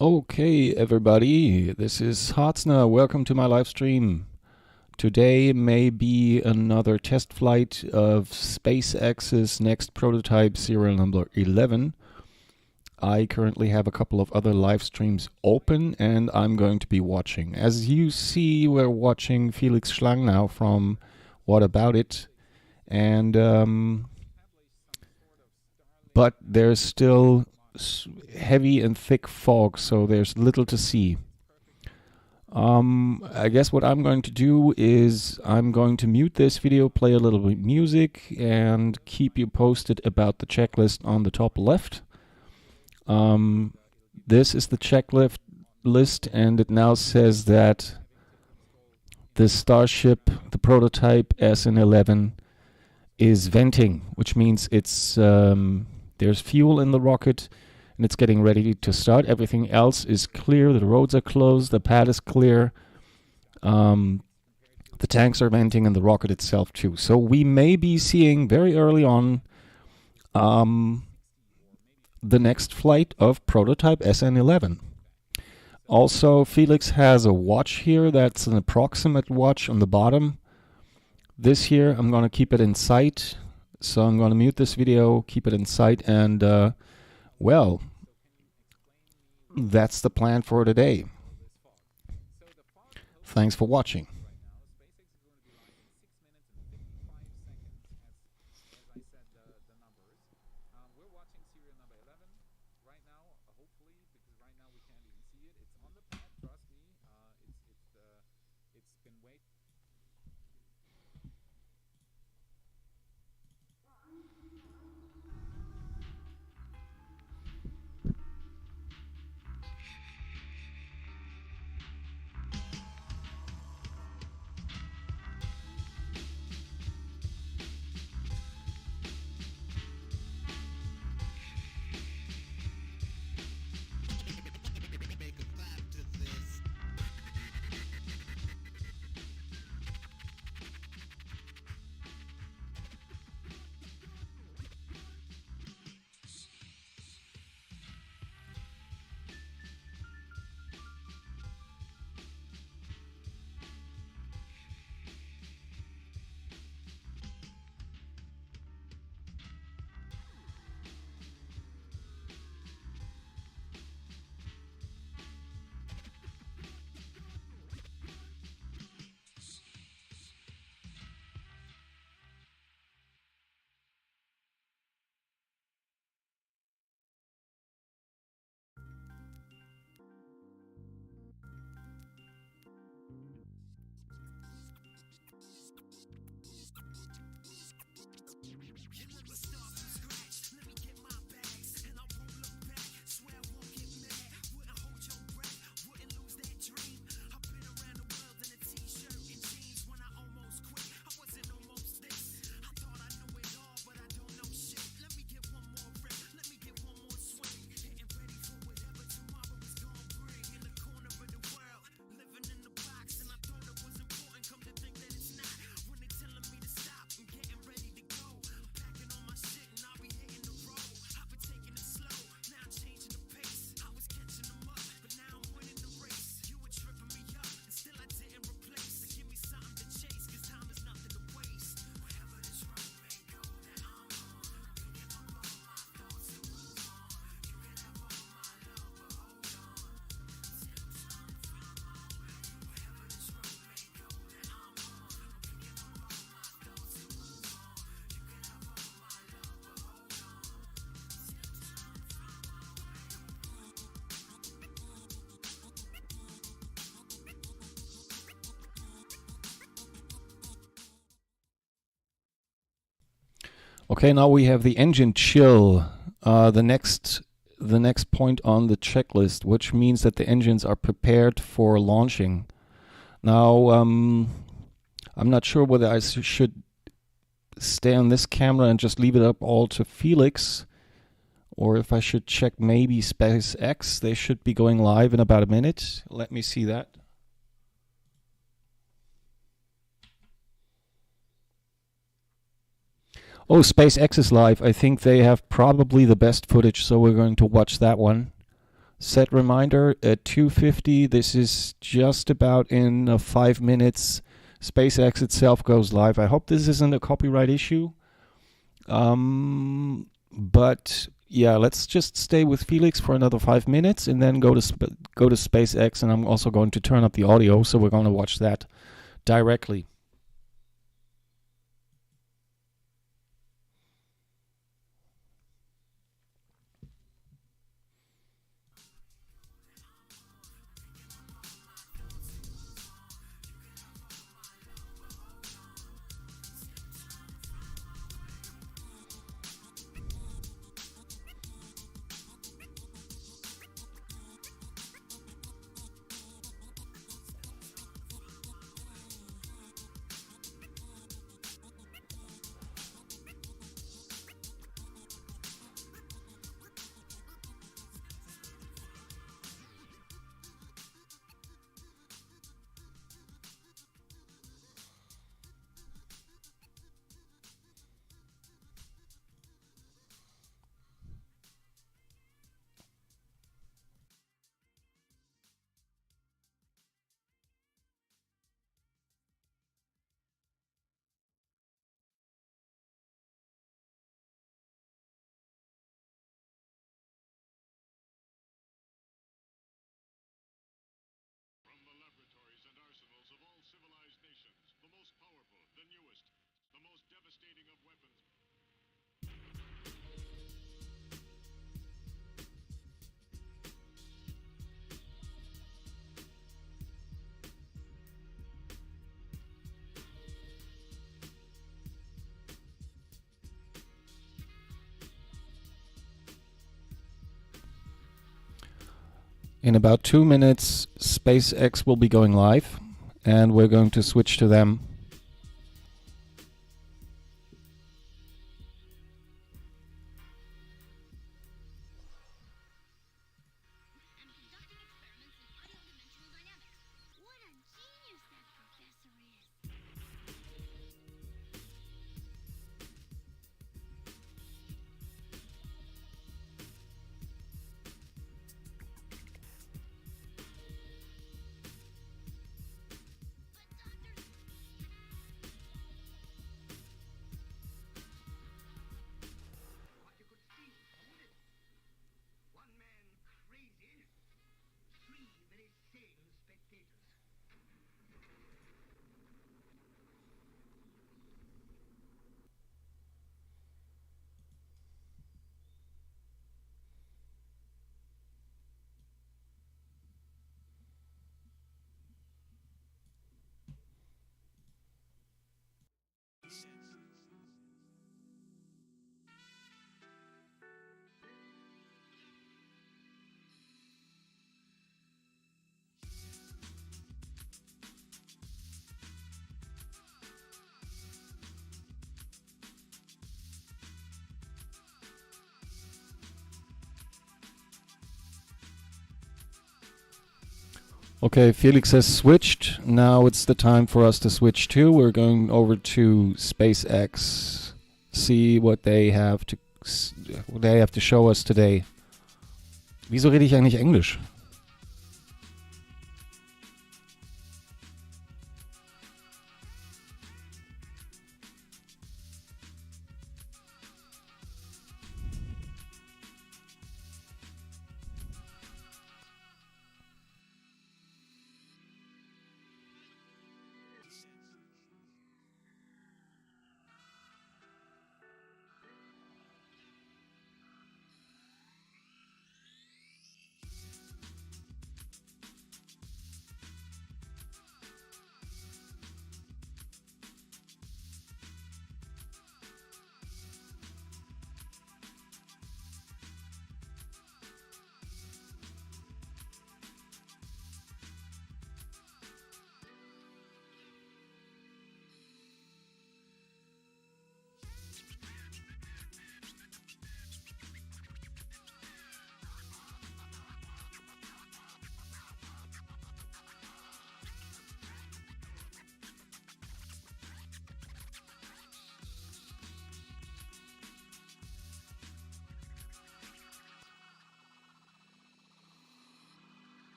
Okay, everybody, this is Harzner. Welcome to my live stream. Today may be another test flight of SpaceX's next prototype, serial number 11. I currently have a couple of other live streams open and I'm going to be watching. As you see, we're watching Felix Schlang now from What About It? And but there's still heavy and thick fog, so there's little to see. I guess what I'm going to do is I'm going to mute this video, play a little bit of music, and keep you posted about the checklist on the top left. This is the checklist, and it now says that the Starship, the Prototyp SN11, is venting, which means it's there's fuel in the rocket and it's getting ready to start. Everything else is clear. The roads are closed. The pad is clear. The tanks are venting and the rocket itself too. So we may be seeing very early on the next flight of Prototyp SN11. Also, Felix has a watch here. That's an approximate watch on the bottom. This here, I'm going to keep it in sight. So I'm going to mute this video, keep it in sight, and well, that's the plan for today. Thanks for watching. Okay, now we have the engine chill, the next point on the checklist, which means that the engines are prepared for launching. Now, I'm not sure whether I should stay on this camera and just leave it up all to Felix, or if I should check maybe SpaceX. They should be going live in about a minute. Let me see that. Oh, SpaceX is live. I think they have probably the best footage, so we're going to watch that one. Set reminder at 2:50. This is just about in 5 minutes. SpaceX itself goes live. I hope this isn't a copyright issue. But yeah, let's just stay with Felix for another 5 minutes and then go to SpaceX. And I'm also going to turn up the audio, so we're going to watch that directly. In about 2 minutes, SpaceX will be going live, and we're going to switch to them. Okay, Felix has switched. Now it's the time for us to switch too. We're going over to SpaceX, see what they have to show us today. Wieso rede ich eigentlich Englisch?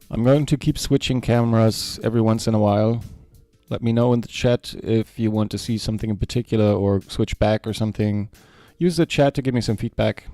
I'm going to keep switching cameras every once in a while. Let me know in the chat if you want to see something in particular or switch back or something. Use the chat to give me some feedback.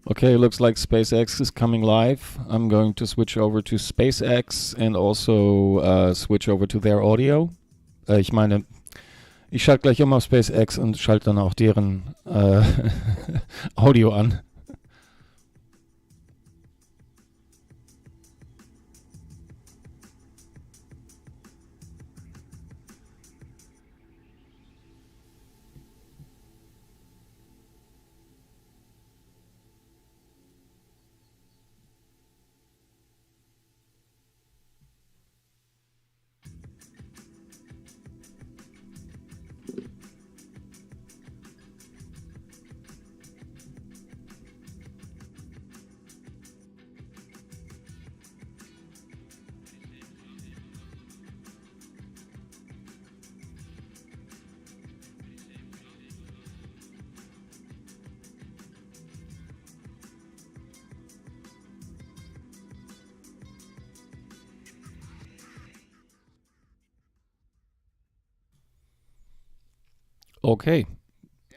Okay, looks like SpaceX is coming live. I'm going to switch over to SpaceX and also switch over to their audio. Ich meine, ich schalte gleich auf SpaceX und schalte dann auch deren Audio an. Okay,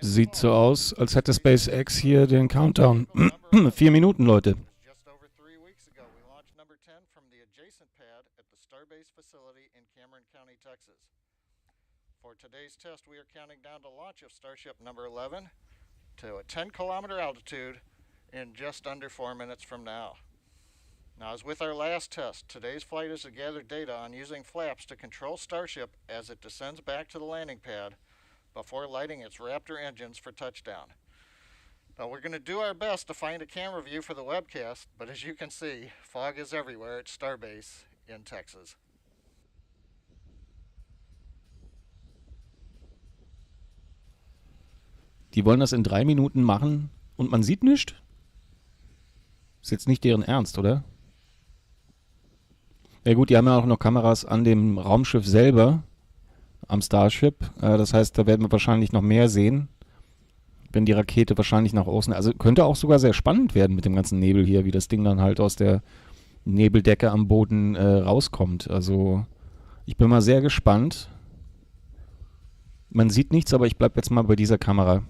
sieht so aus, als hätte SpaceX hier den Countdown. 4 Minuten, Leute. Just over 3 weeks ago, we launched number 10 from the adjacent pad at the Starbase facility in Cameron County, Texas. For today's test, we are counting down the launch of Starship number 11 to a 10-kilometer altitude in just under 4 minutes from now. Now, as with our last test, today's flight is to gather data on using flaps to control Starship as it descends back to the landing pad before lighting its Raptor engines for touchdown. Now, we're going to do our best to find a camera view for the webcast, but as you can see, fog is everywhere at Starbase in Texas. Die wollen das in 3 Minuten machen und man sieht nichts? Ist jetzt nicht deren Ernst, oder? Ja gut, die haben ja auch noch Kameras an dem Raumschiff selber, am Starship. Das heißt, da werden wir wahrscheinlich noch mehr sehen, wenn die Rakete wahrscheinlich nach außen... Also könnte auch sogar sehr spannend werden mit dem ganzen Nebel hier, wie das Ding dann halt aus der Nebeldecke am Boden rauskommt. Also ich bin mal sehr gespannt. Man sieht nichts, aber ich bleibe jetzt mal bei dieser Kamera.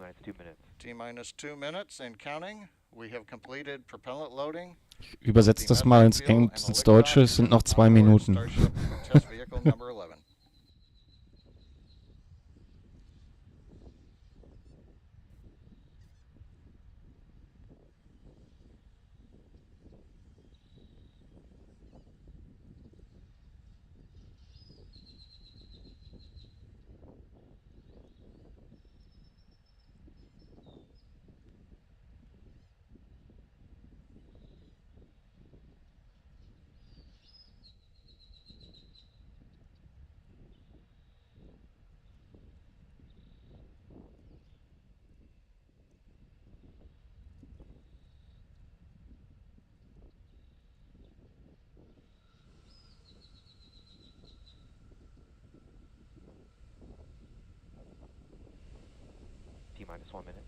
T-minus 2 minutes. T-minus 2 minutes and counting. We have completed propellant loading. Ich übersetze das mal ins Deutsche. Es sind noch 2 Minuten. Starship test vehicle number 11. T-minus 1 minute.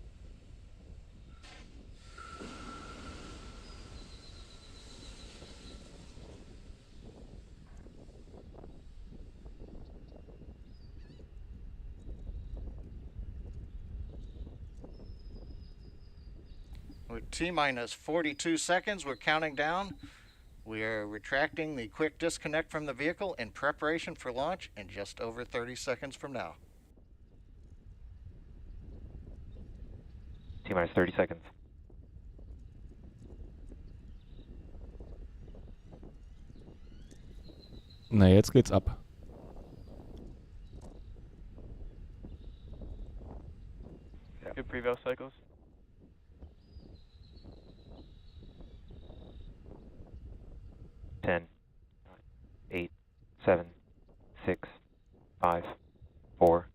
With T-minus 42 seconds, we're counting down. We are retracting the quick disconnect from the vehicle in preparation for launch in just over 30 seconds from now. T-minus 30 seconds. Na, jetzt geht's ab. Good preval cycles. 10, 8, 7, 6, 5, 4,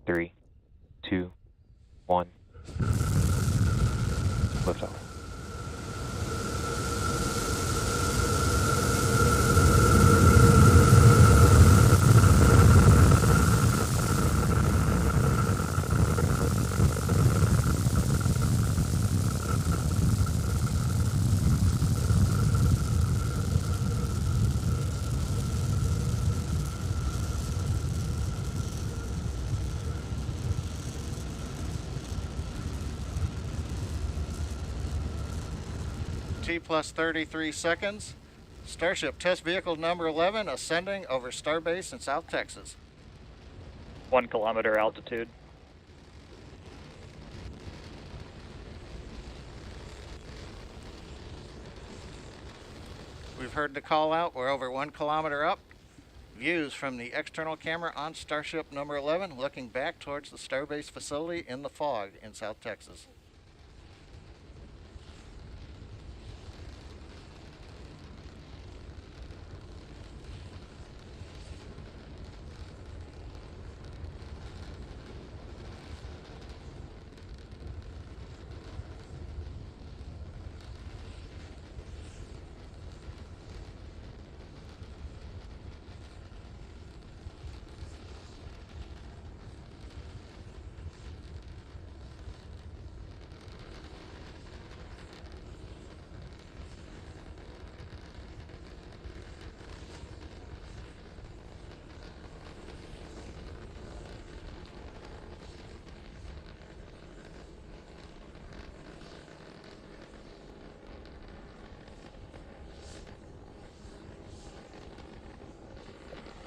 3, 2, 1. Liftoff. T plus 33 seconds. Starship test vehicle number 11 ascending over Starbase in South Texas. 1 kilometer altitude. We've heard the call out. We're over 1 kilometer up. Views from the external camera on Starship number 11 looking back towards the Starbase facility in the fog in South Texas.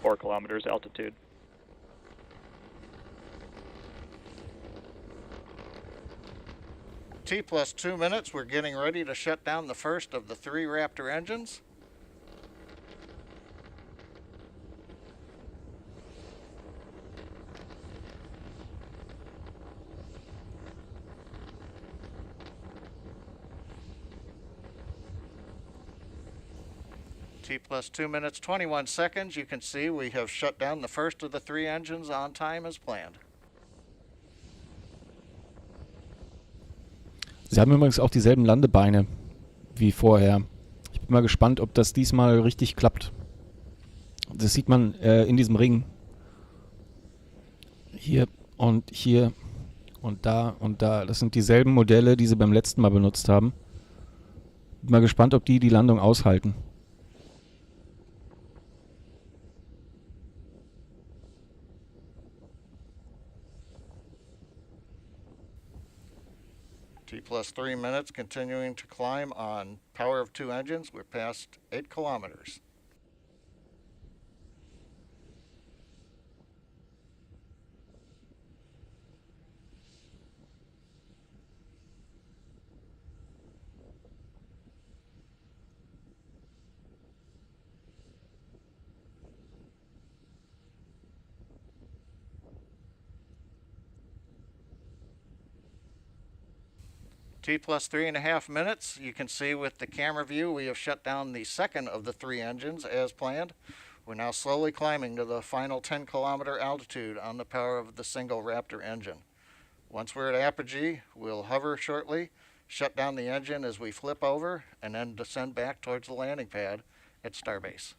Four kilometers altitude. T plus 2 minutes, we're getting ready to shut down the first of the 3 Raptor engines. T plus 2 minutes, 21 seconds. You can see we have shut down the first of the 3 engines on time as planned. Sie haben übrigens auch dieselben Landebeine wie vorher. Ich bin mal gespannt, ob das diesmal richtig klappt. Das sieht man in diesem Ring. Hier und da und da. Das sind dieselben Modelle, die sie beim letzten Mal benutzt haben. Bin mal gespannt, ob die Landung aushalten. T plus 3 minutes, continuing to climb on power of 2 engines. We're past 8 kilometers. T plus 3.5 minutes. You can see with the camera view we have shut down the second of the 3 engines as planned. We're now slowly climbing to the final 10-kilometer altitude on the power of the single Raptor engine. Once we're at apogee, we'll hover shortly, shut down the engine as we flip over, and then descend back towards the landing pad at Starbase.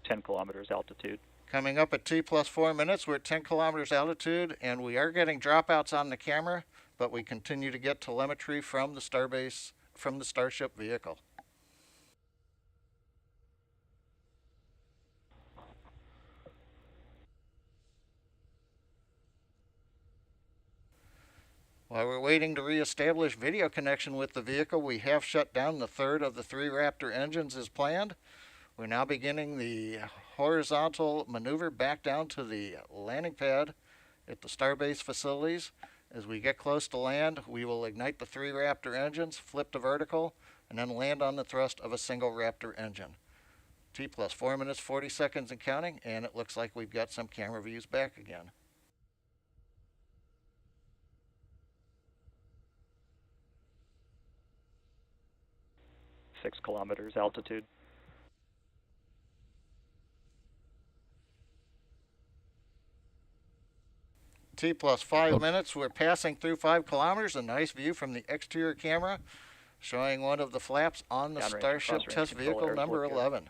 10 kilometers altitude. Coming up at T plus 4 minutes, we're at 10 kilometers altitude, and we are getting dropouts on the camera, but we continue to get telemetry from the Starbase, from the Starship vehicle. While we're waiting to reestablish video connection with the vehicle, we have shut down the third of the 3 Raptor engines as planned. We're now beginning the horizontal maneuver back down to the landing pad at the Starbase facilities. As we get close to land, we will ignite the 3 Raptor engines, flip to vertical, and then land on the thrust of a single Raptor engine. T plus 4 minutes, 40 seconds and counting, and it looks like we've got some camera views back again. Six kilometers altitude. T plus 5 minutes, we're passing through 5 kilometers, a nice view from the exterior camera, showing one of the flaps on the Starship test vehicle number 11.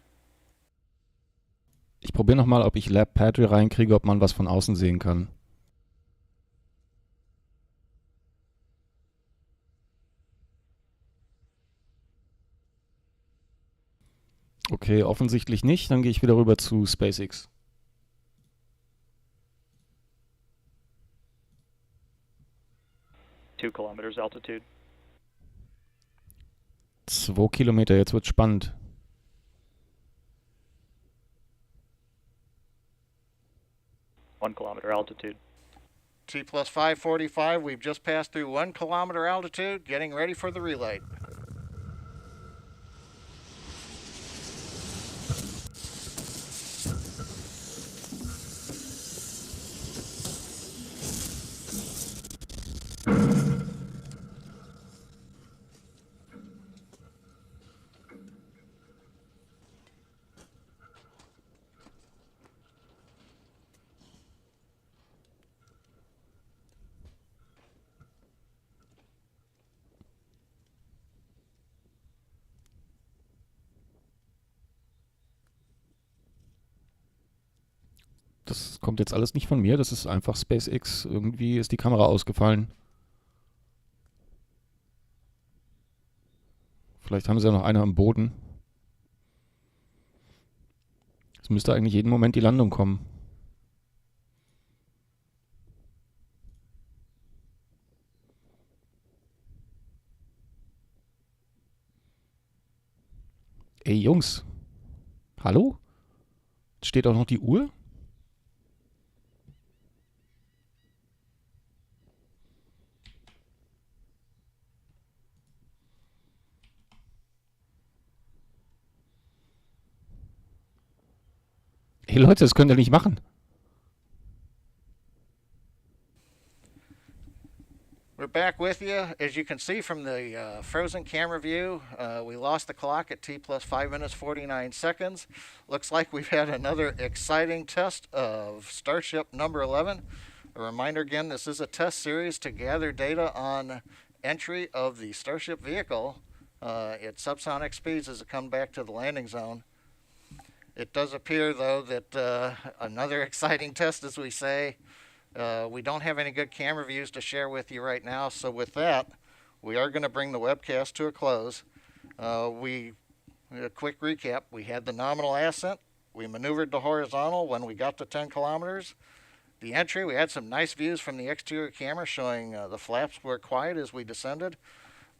Ich probiere nochmal, ob ich LabPadre reinkriege, ob man was von außen sehen kann. Okay, offensichtlich nicht. Dann gehe ich wieder rüber zu SpaceX. Two kilometers altitude. 2 Kilometer, jetzt wird's spannend. 1 kilometer altitude. T plus 545, we've just passed through 1 kilometer altitude, getting ready for the relight. Das kommt jetzt alles nicht von mir, das ist einfach SpaceX. Irgendwie ist die Kamera ausgefallen. Vielleicht haben sie ja noch eine am Boden. Es müsste eigentlich jeden Moment die Landung kommen. Ey Jungs, hallo? Steht auch noch die Uhr? Hey Leute, das könnt ihr nicht machen. We're back with you. As you can see from the frozen camera view, we lost the clock at T plus 5 minutes 49 seconds. Looks like we've had another exciting test of Starship number 11. A reminder again, this is a test series to gather data on entry of the Starship vehicle at subsonic speeds as it comes back to the landing zone. It does appear, though, that another exciting test, as we say. We don't have any good camera views to share with you right now, so with that, we are going to bring the webcast to a close. A quick recap, we had the nominal ascent, we maneuvered to horizontal when we got to 10 kilometers, the entry. We had some nice views from the exterior camera showing the flaps were quiet as we descended,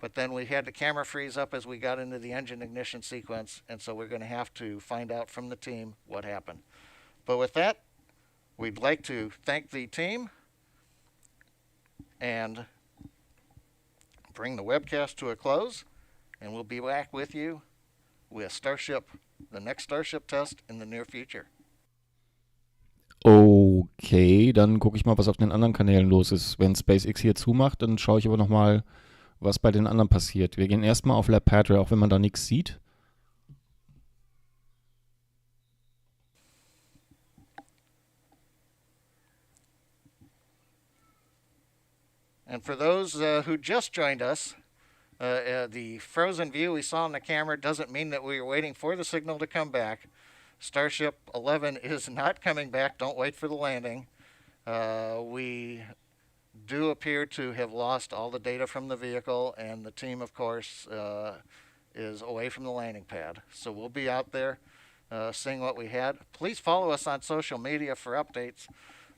but then we had the camera freeze up as we got into the engine ignition sequence, and so we're going to have to find out from the team what happened. But with that, we'd like to thank the team and bring the webcast to a close, and we'll be back with you with Starship, the next Starship test in the near future. Okay, dann gucke ich mal, was auf den anderen Kanälen los ist. Wenn SpaceX hier zumacht, dann schaue ich aber nochmal, was bei den anderen passiert. Wir gehen erstmal auf LabPadre, auch wenn man da nichts sieht. And for those who just joined us, the frozen view we saw on the camera doesn't mean that we were waiting for the signal to come back. Starship 11 is not coming back. Don't wait for the landing. We do appear to have lost all the data from the vehicle, and the team, of course, is away from the landing pad. So we'll be out there seeing what we had. Please follow us on social media for updates.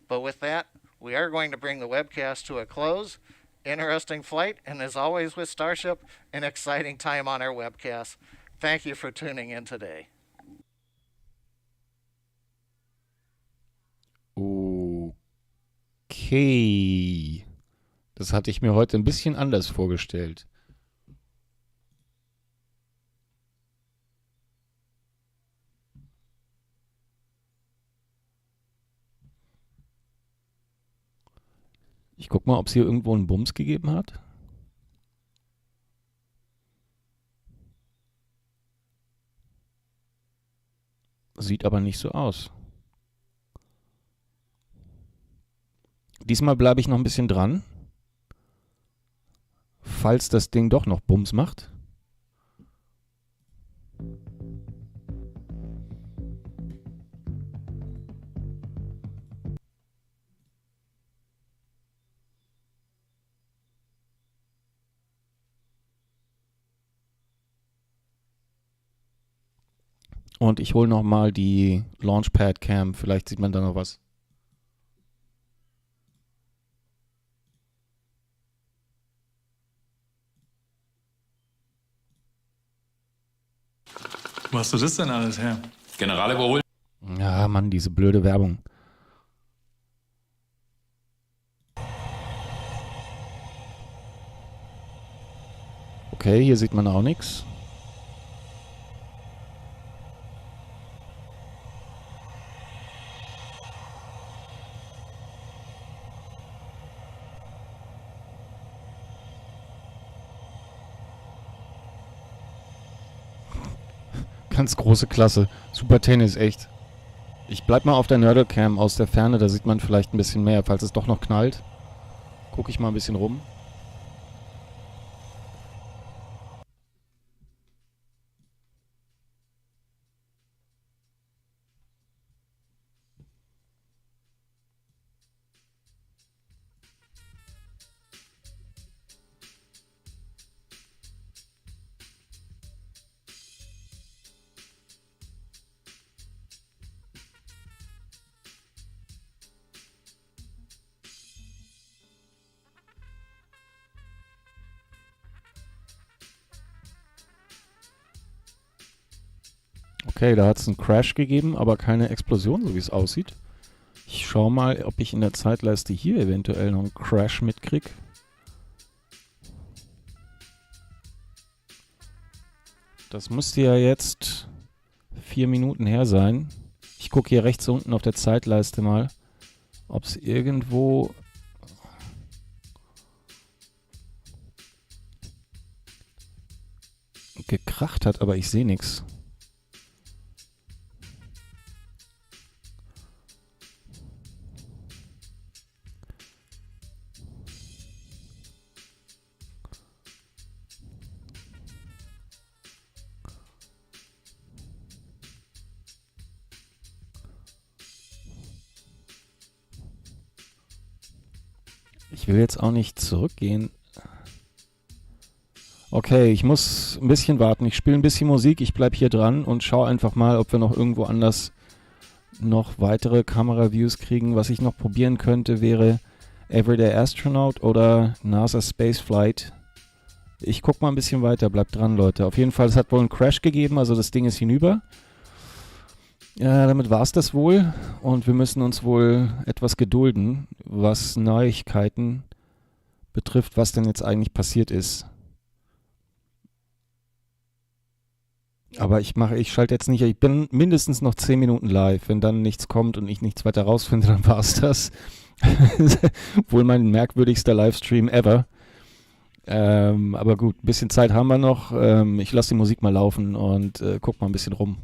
But with that, we are going to bring the webcast to a close. Interesting flight, and as always with Starship, an exciting time on our webcast. Thank you for tuning in today. Okay. Das hatte ich mir heute ein bisschen anders vorgestellt. Ich guck mal, ob es hier irgendwo einen Bums gegeben hat. Sieht aber nicht so aus. Diesmal bleibe ich noch ein bisschen dran. Falls das Ding doch noch Bums macht. Und ich hole nochmal die Launchpad Cam. Vielleicht sieht man da noch was. Wo hast du das denn alles her? General überholt. Ja, Mann, diese blöde Werbung. Okay, hier sieht man auch nichts. Ganz große Klasse. Super Tennis, echt. Ich bleib mal auf der Nerdle-Cam aus der Ferne, da sieht man vielleicht ein bisschen mehr. Falls es doch noch knallt, gucke ich mal ein bisschen rum. Okay, da hat es einen Crash gegeben, aber keine Explosion, so wie es aussieht. Ich schaue mal, ob ich in der Zeitleiste hier eventuell noch einen Crash mitkriege. Das müsste ja jetzt 4 Minuten her sein. Ich gucke hier rechts unten auf der Zeitleiste mal, ob es irgendwo gekracht hat, aber ich sehe nichts. Ich will jetzt auch nicht zurückgehen. Okay, ich muss ein bisschen warten. Ich spiele ein bisschen Musik, ich bleibe hier dran und schaue einfach mal, ob wir noch irgendwo anders noch weitere Kameraviews kriegen. Was ich noch probieren könnte, wäre Everyday Astronaut oder NASA Spaceflight. Ich guck mal ein bisschen weiter, bleibt dran, Leute. Auf jeden Fall, es hat wohl einen Crash gegeben, also das Ding ist hinüber. Ja, damit war es das wohl und wir müssen uns wohl etwas gedulden, was Neuigkeiten betrifft, was denn jetzt eigentlich passiert ist. Aber ich schalte jetzt nicht, ich bin mindestens noch 10 Minuten live. Wenn dann nichts kommt und ich nichts weiter rausfinde, dann war es das. Wohl mein merkwürdigster Livestream ever. Aber gut, ein bisschen Zeit haben wir noch. Ich lasse die Musik mal laufen und guck mal ein bisschen rum.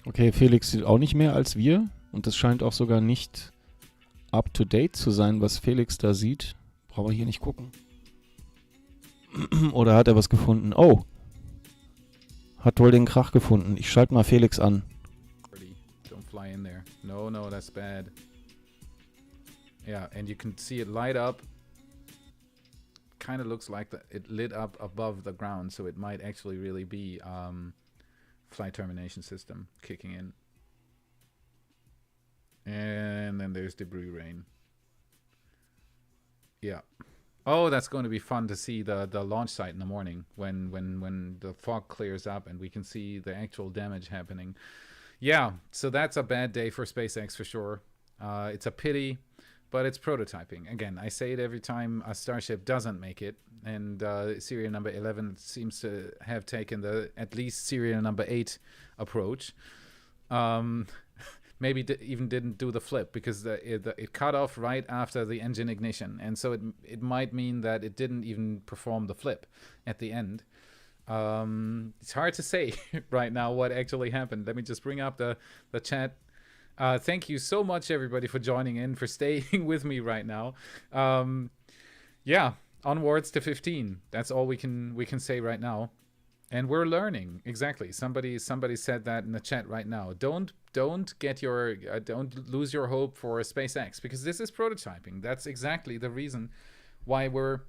Okay, Felix sieht auch nicht mehr als wir und das scheint auch sogar nicht up-to-date zu sein, was Felix da sieht. Brauchen wir hier nicht gucken. Oder hat er was gefunden? Oh, hat wohl den Krach gefunden. Ich schalte mal Felix an. Don't fly in there. No, no, that's bad. Yeah, and you can see it light up. Kind of looks like it lit up above the ground, so it might actually really be flight termination system kicking in. And then there's debris rain. Yeah. Oh, that's going to be fun to see the launch site in the morning when the fog clears up and we can see the actual damage happening. Yeah, so that's a bad day for SpaceX for sure. It's a pity, but it's prototyping. Again, I say it every time a Starship doesn't make it, and serial number 11 seems to have taken the at least serial number 8 approach. Maybe even didn't do the flip because it cut off right after the engine ignition, and so it might mean that it didn't even perform the flip at the end. It's hard to say right now what actually happened. Let me just bring up the chat. Thank you so much, everybody, for joining in, for staying with me right now. Yeah, onwards to 15. That's all we can say right now. And we're learning. Exactly. Somebody said that in the chat right now. Don't lose your hope for SpaceX, because this is prototyping. That's exactly the reason why we're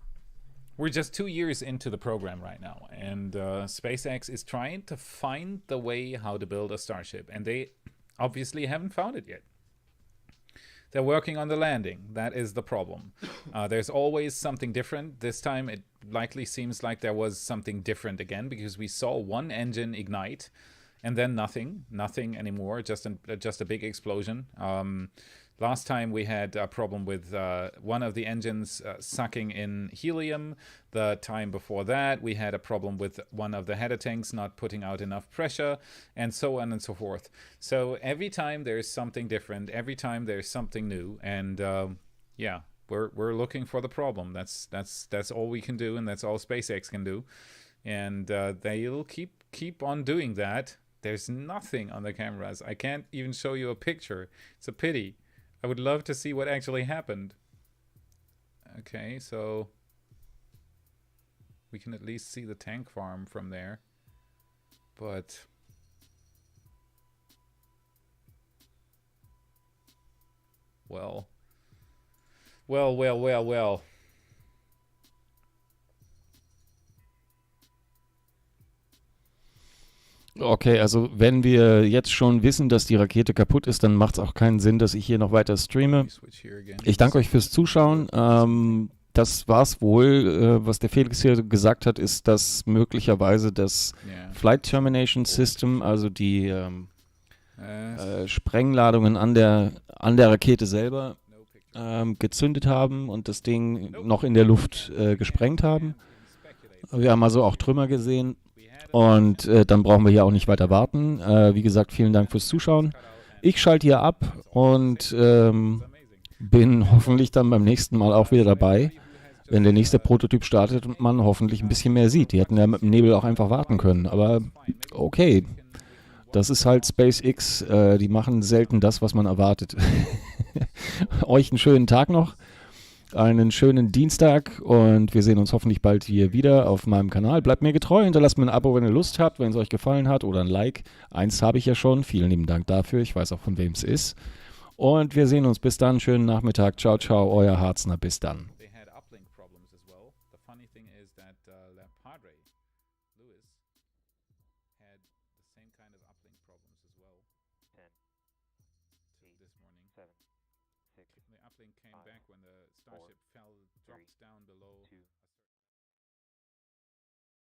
just 2 years into the program right now, and SpaceX is trying to find the way how to build a Starship, and they obviously haven't found it yet. They're working on the landing. That is the problem. There's always something different. This time it likely seems like there was something different again, because we saw one engine ignite and then nothing anymore, just a big explosion. Last time we had a problem with one of the engines sucking in helium. The time before that, we had a problem with one of the header tanks not putting out enough pressure, and so on and so forth. So every time there's something different, every time there's something new, and yeah, we're looking for the problem. That's all we can do, and that's all SpaceX can do, and they'll keep on doing that. There's nothing on the cameras. I can't even show you a picture. It's a pity. I would love to see what actually happened. Okay, so we can at least see the tank farm from there. But well. Okay, also wenn wir jetzt schon wissen, dass die Rakete kaputt ist, dann macht es auch keinen Sinn, dass ich hier noch weiter streame. Ich danke euch fürs Zuschauen. Das war's wohl. Was der Felix hier gesagt hat, ist, dass möglicherweise das Flight Termination System, also die Sprengladungen an der Rakete selber gezündet haben und das Ding noch in der Luft gesprengt haben. Wir haben also auch Trümmer gesehen. Und dann brauchen wir hier auch nicht weiter warten. Wie gesagt, vielen Dank fürs Zuschauen. Ich schalte hier ab und bin hoffentlich dann beim nächsten Mal auch wieder dabei, wenn der nächste Prototyp startet und man hoffentlich ein bisschen mehr sieht. Die hätten ja mit dem Nebel auch einfach warten können. Aber okay, Das ist halt SpaceX. Die machen selten das, was man erwartet. Euch einen schönen Tag noch. Einen schönen Dienstag und wir sehen uns hoffentlich bald hier wieder auf meinem Kanal. Bleibt mir getreu, hinterlasst mir ein Abo, wenn ihr Lust habt, wenn es euch gefallen hat oder ein Like. Eins habe ich ja schon. Vielen lieben Dank dafür. Ich weiß auch, von wem es ist. Und wir sehen uns. Bis dann. Schönen Nachmittag. Ciao, ciao. Euer Harzner. Bis dann. They had uplink problems as well. The funny thing is that LabPadre, Lewis, had the same kind of uplink problems as well 10, this morning. 7, 6, The uplink came 5, back when the Starship drops down below 2,